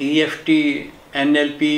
EFT, NLP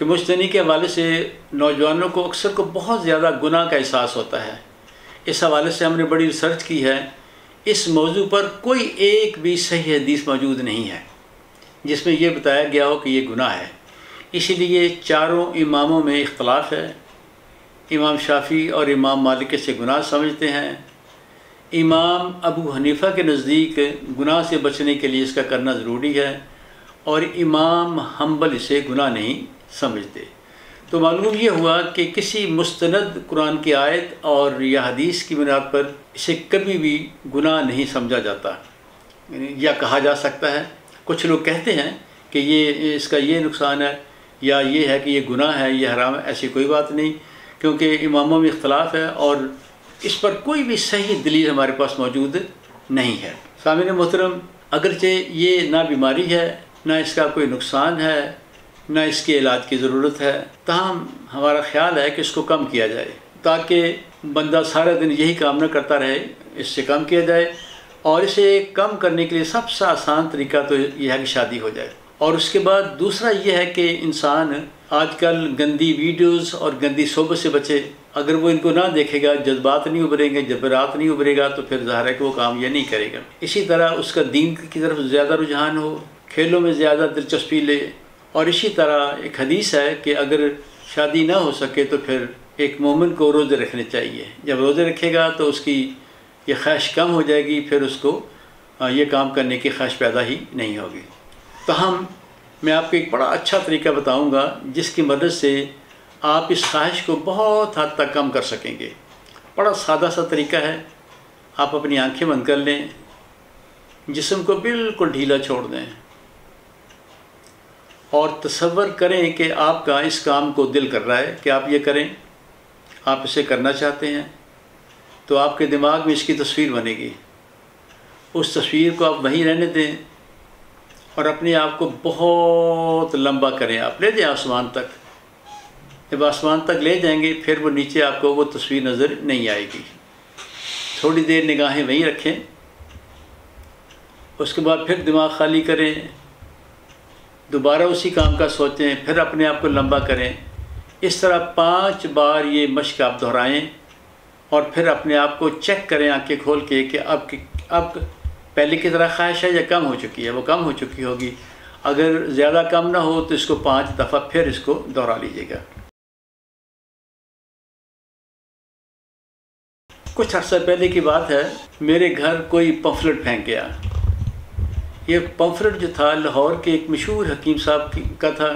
کہ مجتنی کے حوالے سے نوجوانوں کو اکثر کو بہت زیادہ گناہ کا احساس ہوتا ہے۔ اس حوالے سے ہم نے بڑی ریسرچ کی ہے، اس موضوع پر کوئی ایک بھی صحیح حدیث موجود نہیں ہے جس میں یہ بتایا گیا ہو کہ یہ گناہ ہے۔ اسی لیے چاروں اماموں میں اختلاف ہے۔ امام شافعی اور امام مالک سے گناہ سمجھتے ہیں، امام ابو حنیفہ کے نزدیک گناہ سے بچنے کے لیے اس کا کرنا ضروری ہے، اور امام حنبل اسے گناہ نہیں سمجھتے۔ تو معلوم یہ ہوا کہ کسی مستند قرآن کی آیت اور یا حدیث کی بنیاد پر اسے کبھی بھی گناہ نہیں سمجھا جاتا یا کہا جا سکتا ہے۔ کچھ لوگ کہتے ہیں کہ یہ اس کا یہ نقصان ہے یا یہ ہے کہ یہ گناہ ہے، یہ حرام ہے، ایسی کوئی بات نہیں، کیونکہ اماموں میں اختلاف ہے اور اس پر کوئی بھی صحیح دلیل ہمارے پاس موجود نہیں ہے۔ سامعین محترم، اگرچہ یہ نہ بیماری ہے، نہ اس کا کوئی نقصان ہے، نہ اس کے علاج کی ضرورت ہے، تاہم ہمارا خیال ہے کہ اس کو کم کیا جائے تاکہ بندہ سارا دن یہی کام نہ کرتا رہے، اس سے کم کیا جائے۔ اور اسے کم کرنے کے لیے سب سے آسان طریقہ تو یہ ہے کہ شادی ہو جائے۔ اور اس کے بعد دوسرا یہ ہے کہ انسان آج کل گندی ویڈیوز اور گندی صحبت سے بچے۔ اگر وہ ان کو نہ دیکھے گا، جذبات نہیں ابھریں گے، جبرات نہیں ابھرے گا، تو پھر ظاہر ہے کہ وہ کام یہ نہیں کرے گا۔ اسی طرح اس کا دین کی طرف زیادہ رجحان ہو، کھیلوں میں زیادہ دلچسپی لے۔ اور اسی طرح ایک حدیث ہے کہ اگر شادی نہ ہو سکے تو پھر ایک مومن کو روزے رکھنے چاہیے۔ جب روزے رکھے گا تو اس کی یہ خواہش کم ہو جائے گی، پھر اس کو یہ کام کرنے کی خواہش پیدا ہی نہیں ہوگی۔ تاہم میں آپ کو ایک بڑا اچھا طریقہ بتاؤں گا جس کی مدد سے آپ اس خواہش کو بہت حد تک کم کر سکیں گے۔ بڑا سادہ سا طریقہ ہے، آپ اپنی آنکھیں بند کر لیں، جسم کو بالکل ڈھیلا چھوڑ دیں اور تصور کریں کہ آپ کا اس کام کو دل کر رہا ہے کہ آپ یہ کریں، آپ اسے کرنا چاہتے ہیں، تو آپ کے دماغ میں اس کی تصویر بنے گی۔ اس تصویر کو آپ وہیں رہنے دیں اور اپنے آپ کو بہت لمبا کریں، آپ لے جائیں آسمان تک۔ جب آسمان تک لے جائیں گے پھر وہ نیچے آپ کو وہ تصویر نظر نہیں آئے گی۔ تھوڑی دیر نگاہیں وہیں رکھیں، اس کے بعد پھر دماغ خالی کریں، دوبارہ اسی کام کا سوچیں، پھر اپنے آپ کو لمبا کریں۔ اس طرح 5 بار یہ مشق آپ دہرائیں اور پھر اپنے آپ کو چیک کریں آنکھیں کھول کے کہ اب پہلے کی طرح خواہش ہے یا کم ہو چکی ہے۔ وہ کم ہو چکی ہوگی، اگر زیادہ کم نہ ہو تو اس کو 5 دفعہ پھر اس کو دہرا لیجیے گا۔ کچھ عرصہ پہلے کی بات ہے، میرے گھر کوئی پمفلٹ پھینک گیا۔ یہ پمفلٹ جو تھا لاہور کے ایک مشہور حکیم صاحب کا تھا،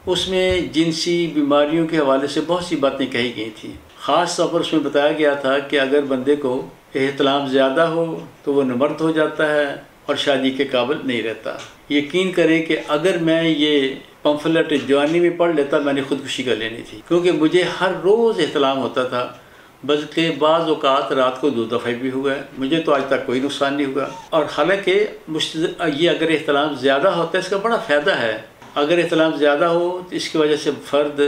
اس میں جنسی بیماریوں کے حوالے سے بہت سی باتیں کہی گئی تھیں۔ خاص طور پر اس میں بتایا گیا تھا کہ اگر بندے کو احتلام زیادہ ہو تو وہ نامرد ہو جاتا ہے اور شادی کے قابل نہیں رہتا۔ یقین کریں کہ اگر میں یہ پمفلٹ جوانی میں پڑھ لیتا میں نے خودکشی کر لینی تھی، کیونکہ مجھے ہر روز احتلام ہوتا تھا، بلکہ بعض اوقات رات کو 2 دفعہ بھی ہوا ہے۔ مجھے تو آج تک کوئی نقصان نہیں ہوا، اور حالانکہ یہ اگر احتلام زیادہ ہوتا ہے اس کا بڑا فائدہ ہے۔ اگر احتلام زیادہ ہو تو اس کی وجہ سے فرد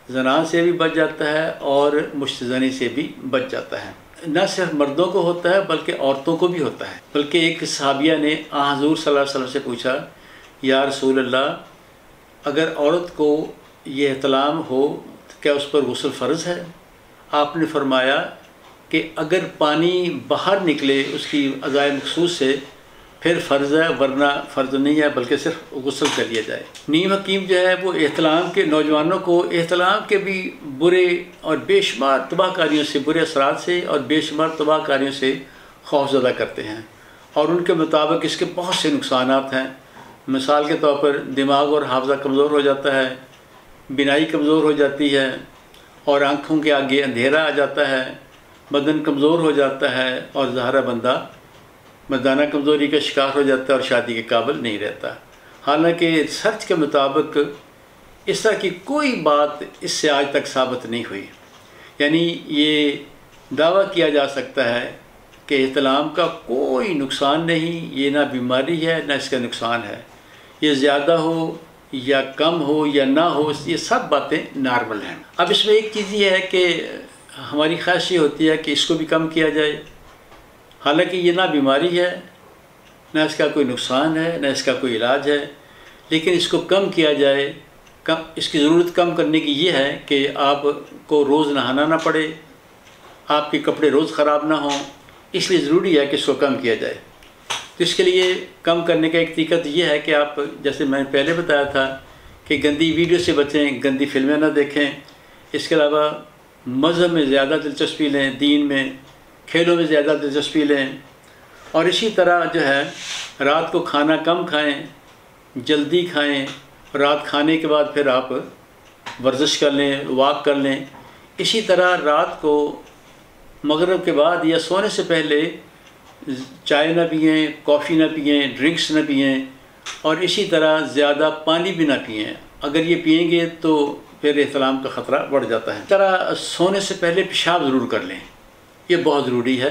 زنا سے بھی بچ جاتا ہے اور مشتزنی سے بھی بچ جاتا ہے۔ نہ صرف مردوں کو ہوتا ہے بلکہ عورتوں کو بھی ہوتا ہے۔ بلکہ ایک صحابیہ نے حضور صلی اللہ علیہ وسلم سے پوچھا، یا رسول اللہ، اگر عورت کو یہ احتلام ہو تو کیا اس پر غسل فرض ہے؟ آپ نے فرمایا کہ اگر پانی باہر نکلے اس کی اعضائے مخصوص سے پھر فرض ہے، ورنہ فرض نہیں ہے، بلکہ صرف غسل کر لیا جائے۔ نیم حکیم جو ہے وہ احتلام کے نوجوانوں کو احتلام کے بھی برے اور بے شمار تباہ کاریوں سے، برے اثرات سے اور بے شمار تباہ کاریوں سے خوف زدہ کرتے ہیں، اور ان کے مطابق اس کے بہت سے نقصانات ہیں۔ مثال کے طور پر دماغ اور حافظہ کمزور ہو جاتا ہے، بینائی کمزور ہو جاتی ہے، اور آنکھوں کے آگے اندھیرا آ جاتا ہے، بدن کمزور ہو جاتا ہے، اور ظاہرہ بندہ مردانہ کمزوری کا شکار ہو جاتا ہے اور شادی کے قابل نہیں رہتا۔ حالانکہ ریسرچ کے مطابق اس طرح کی کوئی بات اس سے آج تک ثابت نہیں ہوئی۔ یعنی یہ دعویٰ کیا جا سکتا ہے کہ احتلام کا کوئی نقصان نہیں، یہ نہ بیماری ہے نہ اس کا نقصان ہے، یہ زیادہ ہو یا کم ہو یا نہ ہو، یہ سب باتیں نارمل ہیں۔ اب اس میں ایک چیز یہ ہے کہ ہماری خواہش یہ ہوتی ہے کہ اس کو بھی کم کیا جائے، حالانکہ یہ نہ بیماری ہے، نہ اس کا کوئی نقصان ہے، نہ اس کا کوئی علاج ہے، لیکن اس کو کم کیا جائے اس کی ضرورت کم کرنے کی یہ ہے کہ آپ کو روز نہانا نہ پڑے، آپ کے کپڑے روز خراب نہ ہوں، اس لیے ضروری ہے کہ اس کو کم کیا جائے۔ تو اس کے لیے کم کرنے کا ایک طریقہ یہ ہے کہ آپ، جیسے میں نے پہلے بتایا تھا، کہ گندی ویڈیو سے بچیں، گندی فلمیں نہ دیکھیں۔ اس کے علاوہ مذہب میں زیادہ دلچسپی لیں، دین میں، کھیلوں میں زیادہ دلچسپی لیں، اور اسی طرح جو ہے رات کو کھانا کم کھائیں، جلدی کھائیں، رات کھانے کے بعد پھر آپ ورزش کر لیں، واک کر لیں۔ اسی طرح رات کو مغرب کے بعد یا سونے سے پہلے چائے نہ پئیں، کافی نہ پئیں، ڈرنکس نہ پئیں، اور اسی طرح زیادہ پانی بھی نہ پئیں۔ اگر یہ پئیں گے تو پھر احتلام کا خطرہ بڑھ جاتا ہے۔ اس طرح سونے سے پہلے پیشاب ضرور کر لیں، یہ بہت ضروری ہے۔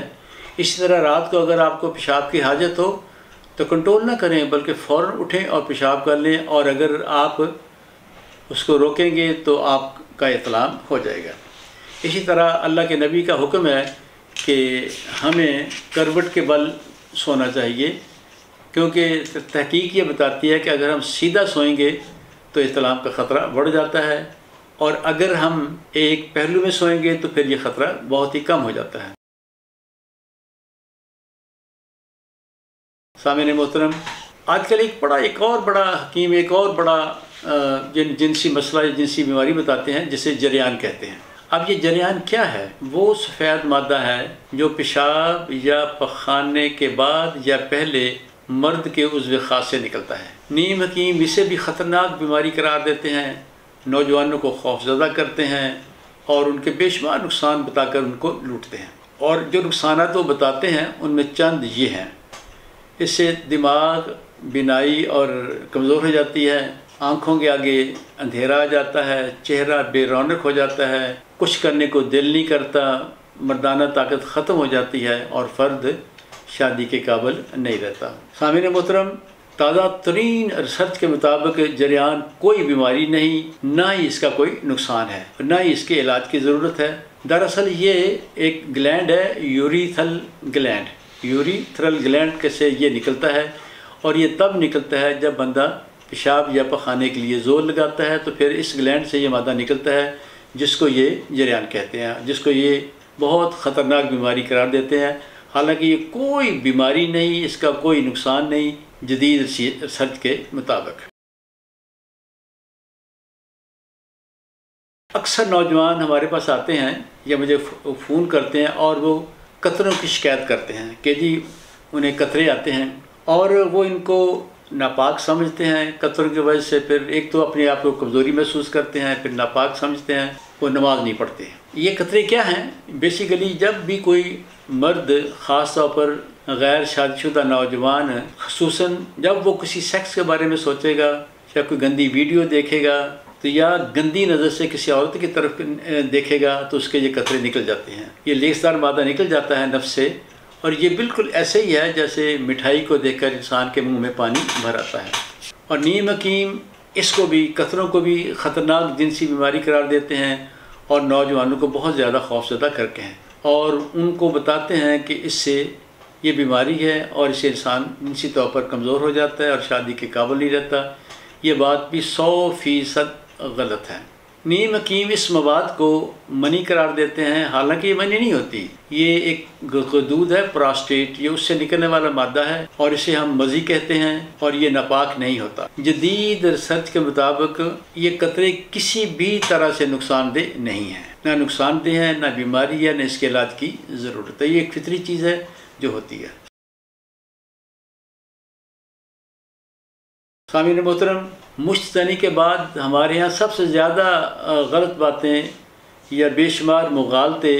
اسی طرح رات کو اگر آپ کو پیشاب کی حاجت ہو تو کنٹرول نہ کریں، بلکہ فوراً اٹھیں اور پیشاب کر لیں، اور اگر آپ اس کو روکیں گے تو آپ کا احتلام ہو جائے گا۔ اسی طرح اللہ کے نبی کا حکم ہے کہ ہمیں کروٹ کے بل سونا چاہیے، کیونکہ تحقیق یہ بتاتی ہے کہ اگر ہم سیدھا سوئیں گے تو احتلام کا خطرہ بڑھ جاتا ہے، اور اگر ہم ایک پہلو میں سوئیں گے تو پھر یہ خطرہ بہت ہی کم ہو جاتا ہے۔ سامعین محترم، آج کل ایک اور بڑا حکیم ایک اور بڑا جنسی مسئلہ، جنسی بیماری بتاتے ہیں، جسے جریان کہتے ہیں۔ اب یہ جریان کیا ہے؟ وہ سفید مادہ ہے جو پیشاب یا پخانے کے بعد یا پہلے مرد کے عضو خاص سے نکلتا ہے۔ نیم حکیم اسے بھی خطرناک بیماری قرار دیتے ہیں، نوجوانوں کو خوفزدہ کرتے ہیں، اور ان کے بے شمار نقصان بتا کر ان کو لوٹتے ہیں۔ اور جو نقصانات وہ بتاتے ہیں ان میں چند یہ ہیں: اس سے دماغ، بینائی اور کمزور ہو جاتی ہے، آنکھوں کے آگے اندھیرا آ جاتا ہے، چہرہ بے رونق ہو جاتا ہے، کچھ کرنے کو دل نہیں کرتا، مردانہ طاقت ختم ہو جاتی ہے، اور فرد شادی کے قابل نہیں رہتا۔ سامعین محترم، تازہ ترین ریسرچ کے مطابق جریان کوئی بیماری نہیں، نہ ہی اس کا کوئی نقصان ہے، نہ ہی اس کے علاج کی ضرورت ہے۔ دراصل یہ ایک گلینڈ ہے، یوریتھرل گلینڈ، یوریتھرل گلینڈ سے یہ نکلتا ہے، اور یہ تب نکلتا ہے جب بندہ پیشاب یا پخانے کے لیے زور لگاتا ہے، تو پھر اس گلینڈ سے یہ مادہ نکلتا ہے جس کو یہ جریان کہتے ہیں، جس کو یہ بہت خطرناک بیماری قرار دیتے ہیں۔ حالانکہ یہ کوئی بیماری نہیں، اس کا کوئی نقصان نہیں جدید ریسرچ کے مطابق۔ اکثر نوجوان ہمارے پاس آتے ہیں یا مجھے فون کرتے ہیں، اور وہ قطروں کی شکایت کرتے ہیں کہ جی انہیں قطرے آتے ہیں، اور وہ ان کو ناپاک سمجھتے ہیں۔ قطروں کی وجہ سے پھر ایک تو اپنے آپ کو کمزوری محسوس کرتے ہیں، پھر ناپاک سمجھتے ہیں، وہ نماز نہیں پڑھتے۔ یہ قطرے کیا ہیں؟ بیسیکلی جب بھی کوئی مرد، خاص طور پر غیر شادی شدہ نوجوان، خصوصاً جب وہ کسی سیکس کے بارے میں سوچے گا یا کوئی گندی ویڈیو دیکھے گا تو یا گندی نظر سے کسی عورت کی طرف دیکھے گا تو اس کے یہ قطرے نکل جاتے ہیں، یہ لیسدار مادہ نکل جاتا ہے نفس سے، اور یہ بالکل ایسے ہی ہے جیسے مٹھائی کو دیکھ کر انسان کے منہ میں پانی بھر آتا ہے۔ اور نیم حکیم اس کو بھی، قطروں کو بھی خطرناک جنسی بیماری قرار دیتے ہیں، اور نوجوانوں کو بہت زیادہ خوفزدہ کرتے ہیں، اور ان کو بتاتے ہیں کہ اس سے یہ بیماری ہے، اور اس سے انسان جنسی طور پر کمزور ہو جاتا ہے اور شادی کے قابل نہیں رہتا۔ یہ بات بھی 100% غلط ہے۔ نیم حکیم اس مواد کو منی قرار دیتے ہیں، حالانکہ یہ منی نہیں ہوتی، یہ ایک غدود ہے، پراسٹیٹ، یہ اس سے نکلنے والا مادہ ہے، اور اسے ہم مزی کہتے ہیں، اور یہ ناپاک نہیں ہوتا۔ جدید ریسرچ کے مطابق یہ قطرے کسی بھی طرح سے نقصان دہ نہیں ہیں، نہ نقصان دہ ہیں، نہ بیماری ہے، نہ اس کے علاج کی ضرورت ہے۔ یہ ایک فطری چیز ہے جو ہوتی ہے۔ سامعین محترم، مشت زنی کے بعد ہمارے ہاں سب سے زیادہ غلط باتیں یا بے شمار مغالطے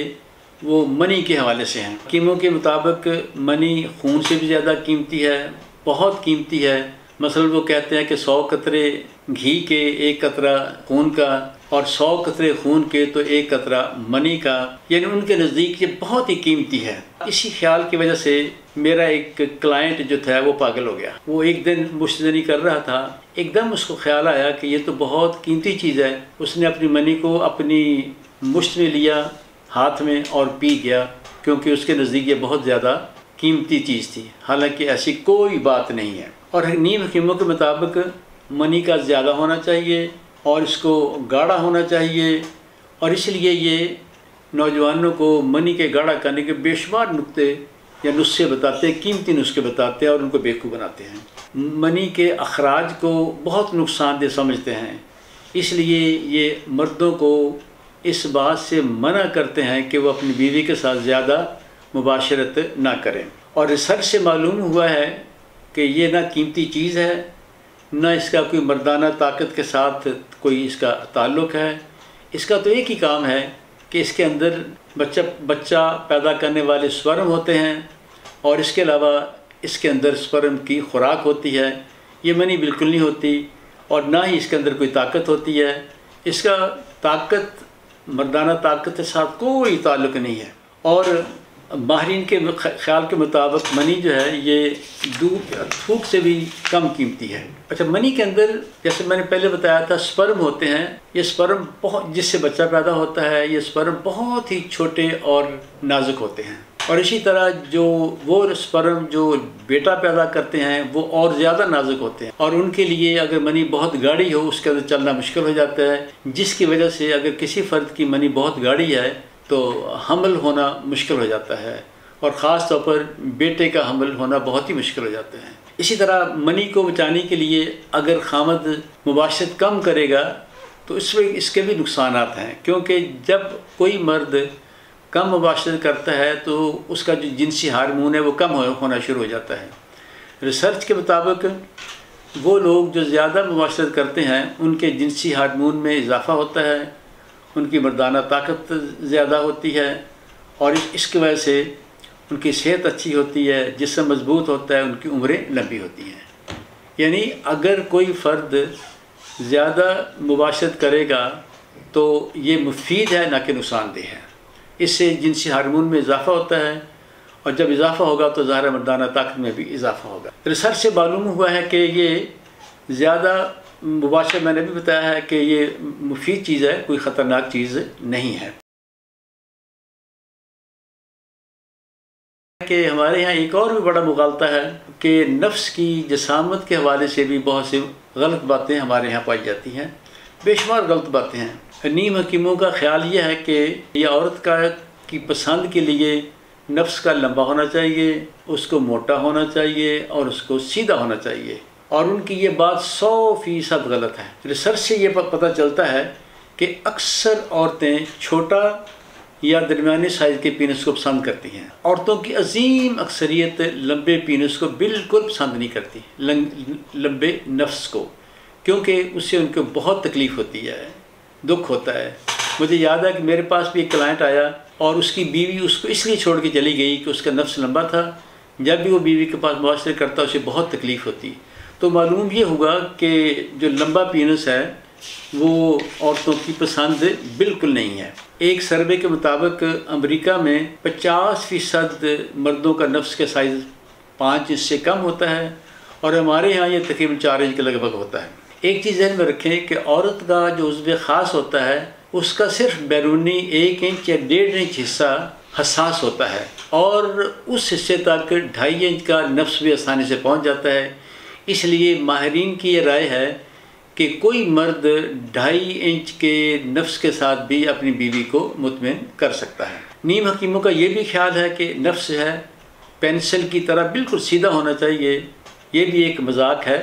وہ منی کے حوالے سے ہیں۔ حکیموں کے مطابق منی خون سے بھی زیادہ قیمتی ہے، بہت قیمتی ہے۔ مثلا وہ کہتے ہیں کہ 100 قطرے گھی کے 1 قطرہ خون کا، اور 100 قطرے خون کے تو 1 قطرہ منی کا، یعنی ان کے نزدیک یہ بہت ہی قیمتی ہے۔ اسی خیال کی وجہ سے میرا ایک کلائنٹ جو تھا وہ پاگل ہو گیا۔ وہ ایک دن مشت زنی کر رہا تھا، ایک دم اس کو خیال آیا کہ یہ تو بہت قیمتی چیز ہے۔ اس نے اپنی منی کو اپنی مشت میں لیا، ہاتھ میں، اور پی گیا، کیونکہ اس کے نزدیک یہ بہت زیادہ قیمتی چیز تھی، حالانکہ ایسی کوئی بات نہیں ہے۔ اور نیم حکیموں کے مطابق منی کا زیادہ ہونا چاہیے، اور اس کو گاڑھا ہونا چاہیے، اور اس لیے یہ نوجوانوں کو منی کے گاڑھا کرنے کے بے شمار نقطے یا نسخے بتاتے ہیں، قیمتی نسخے بتاتے ہیں اور ان کو بیوقوف بناتے ہیں۔ منی کے اخراج کو بہت نقصان دہ سمجھتے ہیں، اس لیے یہ مردوں کو اس بات سے منع کرتے ہیں کہ وہ اپنی بیوی کے ساتھ زیادہ مباشرت نہ کریں۔ اور ریسرچ سے معلوم ہوا ہے کہ یہ نہ قیمتی چیز ہے، نہ اس کا کوئی مردانہ طاقت کے ساتھ کوئی اس کا تعلق ہے۔ اس کا تو ایک ہی کام ہے کہ اس کے اندر بچہ پیدا کرنے والے سپرم ہوتے ہیں، اور اس کے علاوہ اس کے اندر سپرم کی خوراک ہوتی ہے۔ یہ منی بالکل نہیں ہوتی، اور نہ ہی اس کے اندر کوئی طاقت ہوتی ہے۔ اس کا طاقت مردانہ طاقت کے ساتھ کوئی تعلق نہیں ہے۔ اور ماہرین کے خیال کے مطابق منی جو ہے یہ تھوک سے بھی کم قیمتی ہے۔ اچھا، منی کے اندر جیسے میں نے پہلے بتایا تھا سپرم ہوتے ہیں، یہ سپرم جس سے بچہ پیدا ہوتا ہے، یہ سپرم بہت ہی چھوٹے اور نازک ہوتے ہیں، اور اسی طرح وہ سپرم جو بیٹا پیدا کرتے ہیں وہ اور زیادہ نازک ہوتے ہیں، اور ان کے لیے اگر منی بہت گاڑھی ہو اس کے اندر چلنا مشکل ہو جاتا ہے، جس کی وجہ سے اگر کسی فرد کی منی بہت گاڑھی ہے تو حمل ہونا مشکل ہو جاتا ہے، اور خاص طور پر بیٹے کا حمل ہونا بہت ہی مشکل ہو جاتا ہے۔ اسی طرح منی کو بچانے کے لیے اگر خامد مباشرت کم کرے گا تو اس کے بھی نقصانات ہیں، کیونکہ جب کوئی مرد کم مباشرت کرتا ہے تو اس کا جو جنسی ہارمون ہے وہ کم ہونا شروع ہو جاتا ہے۔ ریسرچ کے مطابق وہ لوگ جو زیادہ مباشرت کرتے ہیں ان کے جنسی ہارمون میں اضافہ ہوتا ہے، ان کی مردانہ طاقت زیادہ ہوتی ہے، اور اس کی وجہ سے ان کی صحت اچھی ہوتی ہے، جسم مضبوط ہوتا ہے، ان کی عمریں لمبی ہوتی ہیں۔ یعنی اگر کوئی فرد زیادہ مباشرت کرے گا تو یہ مفید ہے نہ کہ نقصان دہ ہے۔ اس سے جنسی ہارمون میں اضافہ ہوتا ہے، اور جب اضافہ ہوگا تو ظاہر مردانہ طاقت میں بھی اضافہ ہوگا۔ ریسرچ سے معلوم ہوا ہے کہ یہ زیادہ مباشرت، میں نے بھی بتایا ہے کہ یہ مفید چیز ہے، کوئی خطرناک چیز نہیں ہے۔ کہ ہمارے ہاں ایک اور بھی بڑا مغالطہ ہے کہ نفس کی جسامت کے حوالے سے بھی بہت سی غلط باتیں ہمارے ہاں پائی جاتی ہیں، بے شمار غلط باتیں ہیں۔ نیم حکیموں کا خیال یہ ہے کہ یہ عورت کی پسند کے لیے نفس کا لمبا ہونا چاہیے، اس کو موٹا ہونا چاہیے، اور اس کو سیدھا ہونا چاہیے، اور ان کی یہ بات 100% غلط ہے۔ ریسرچ سے یہ پتہ چلتا ہے کہ اکثر عورتیں چھوٹا یا درمیانی سائز کے پینس کو پسند کرتی ہیں۔ عورتوں کی عظیم اکثریت لمبے پینس کو بالکل پسند نہیں کرتی، لمبے نفس کو، کیونکہ اس سے ان کو بہت تکلیف ہوتی ہے، دکھ ہوتا ہے۔ مجھے یاد ہے کہ میرے پاس بھی ایک کلائنٹ آیا اور اس کی بیوی اس کو اس لیے چھوڑ کے چلی گئی کہ اس کا نفس لمبا تھا، جب بھی وہ بیوی کے پاس معاشرے کرتا اسے بہت تکلیف ہوتی۔ تو معلوم یہ ہوگا کہ جو لمبا پینس ہے وہ عورتوں کی پسند بالکل نہیں ہے۔ ایک سروے کے مطابق امریکہ میں 50% مردوں کا نفس کا سائز 5 انچ سے کم ہوتا ہے، اور ہمارے ہاں یہ تقریباً 4 انچ کے لگ بھگ ہوتا ہے۔ ایک چیز ذہن میں رکھیں کہ عورت کا جو عضو خاص ہوتا ہے اس کا صرف بیرونی 1 انچ یا 1.5 انچ حصہ حساس ہوتا ہے، اور اس حصے تک 2.5 انچ کا نفس بھی آسانی سے پہنچ جاتا ہے۔ اس لیے ماہرین کی یہ رائے ہے کہ کوئی مرد 2.5 انچ کے نفس کے ساتھ بھی اپنی بیوی کو مطمئن کر سکتا ہے۔ نیم حکیموں کا یہ بھی خیال ہے کہ نفس ہے پینسل کی طرح بالکل سیدھا ہونا چاہیے، یہ بھی ایک مذاق ہے،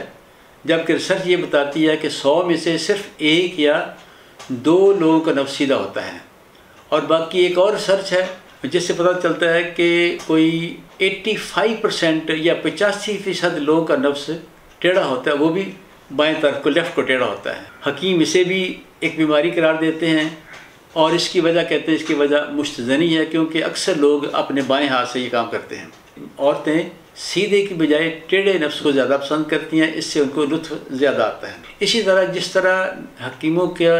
جبکہ ریسرچ یہ بتاتی ہے کہ 100 میں سے صرف 1 یا 2 لوگوں کا نفس سیدھا ہوتا ہے، اور باقی ایک اور ریسرچ ہے جس سے پتہ چلتا ہے کہ کوئی 85% یا 85% لوگوں کا نفس ٹیڑھا ہوتا ہے، وہ بھی بائیں طرف کو، لیفٹ کو ٹیڑھا ہوتا ہے۔ حکیم اسے بھی ایک بیماری قرار دیتے ہیں، اور اس کی وجہ کہتے ہیں اس کی وجہ مشتزنی ہے، کیونکہ اکثر لوگ اپنے بائیں ہاتھ سے یہ کام کرتے ہیں۔ عورتیں سیدھے کی بجائے ٹیڑھے نفس کو زیادہ پسند کرتی ہیں، اس سے ان کو لطف زیادہ آتا ہے۔ اسی طرح جس طرح حکیموں کا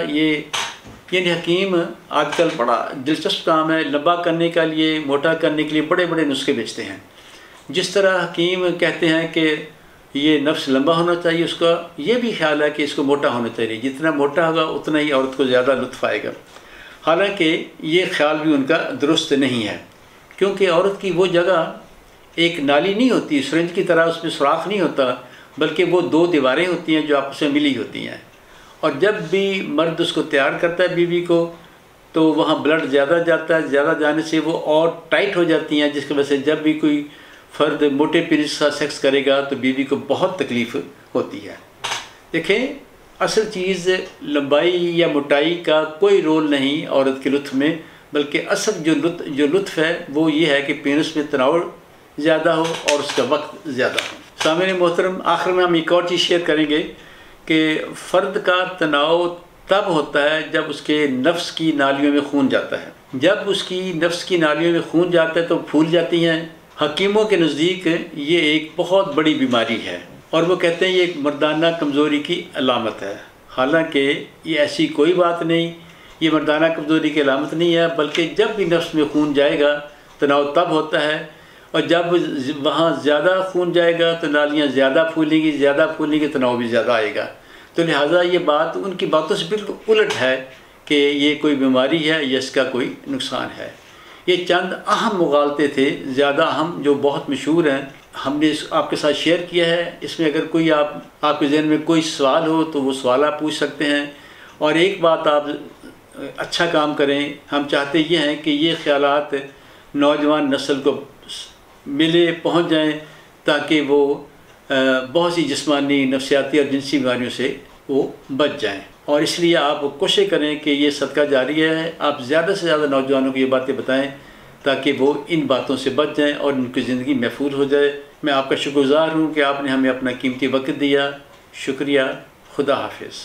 یعنی حکیم آج کل بڑا دلچسپ کام ہے، لمبا کرنے کے لیے، موٹا کرنے کے لیے بڑے بڑے نسخے بیچتے ہیں۔ جس طرح حکیم کہتے ہیں کہ یہ نفس لمبا ہونا چاہیے، اس کا یہ بھی خیال ہے کہ اس کو موٹا ہونا چاہیے، جتنا موٹا ہوگا اتنا ہی عورت کو زیادہ لطف آئے گا۔ حالانکہ یہ خیال بھی ان کا درست نہیں ہے، کیونکہ عورت کی وہ جگہ ایک نالی نہیں ہوتی، سرنج کی طرح اس میں سوراخ نہیں ہوتا، بلکہ وہ 2 دیواریں ہوتی ہیں جو آپس میں ملی ہوتی ہیں، اور جب بھی مرد اس کو تیار کرتا ہے بیوی کو تو وہاں بلڈ زیادہ جاتا ہے، زیادہ جانے سے وہ اور ٹائٹ ہو جاتی ہیں، جس کی وجہ سے جب بھی کوئی فرد موٹے پیریس کے ساتھ سیکس کرے گا تو بیوی کو بہت تکلیف ہوتی ہے۔ دیکھیں، اصل چیز لمبائی یا موٹائی کا کوئی رول نہیں عورت کے لطف میں، بلکہ اصل جو لطف ہے وہ یہ ہے کہ پینس میں تناؤ زیادہ ہو اور اس کا وقت زیادہ ہو۔ سامعین محترم، آخر میں ہم ایک اور چیز شیئر کریں گے کہ فرد کا تناؤ تب ہوتا ہے جب اس کے نفس کی نالیوں میں خون جاتا ہے۔ جب اس کی نفس کی نالیوں میں خون جاتا ہے تو پھول جاتی ہیں۔ حکیموں کے نزدیک یہ ایک بہت بڑی بیماری ہے اور وہ کہتے ہیں یہ ایک مردانہ کمزوری کی علامت ہے، حالانکہ یہ ایسی کوئی بات نہیں، یہ مردانہ کمزوری کی علامت نہیں ہے، بلکہ جب بھی نفس میں خون جائے گا تناؤ تب ہوتا ہے، اور جب وہاں زیادہ خون جائے گا تو نالیاں زیادہ پھولیں گی تناؤ بھی زیادہ آئے گا۔ تو لہٰذا یہ بات ان کی باتوں سے بالکل الٹ ہے کہ یہ کوئی بیماری ہے یا اس کا کوئی نقصان ہے۔ یہ چند اہم مغالطے تھے، زیادہ اہم، جو بہت مشہور ہیں، ہم نے آپ کے ساتھ شیئر کیا ہے۔ اس میں اگر کوئی آپ کے ذہن میں کوئی سوال ہو تو وہ سوال آپ پوچھ سکتے ہیں۔ اور ایک بات آپ اچھا کام کریں، ہم چاہتے یہ ہیں کہ یہ خیالات نوجوان نسل کو ملے، پہنچ جائیں، تاکہ وہ بہت سی جسمانی، نفسیاتی اور جنسی بیماریوں سے وہ بچ جائیں۔ اور اس لیے آپ کوشش کریں کہ یہ صدقہ جاریہ ہے، آپ زیادہ سے زیادہ نوجوانوں کو یہ باتیں بتائیں تاکہ وہ ان باتوں سے بچ جائیں اور ان کی زندگی محفوظ ہو جائے۔ میں آپ کا شکر گزار ہوں کہ آپ نے ہمیں اپنا قیمتی وقت دیا۔ شکریہ۔ خدا حافظ۔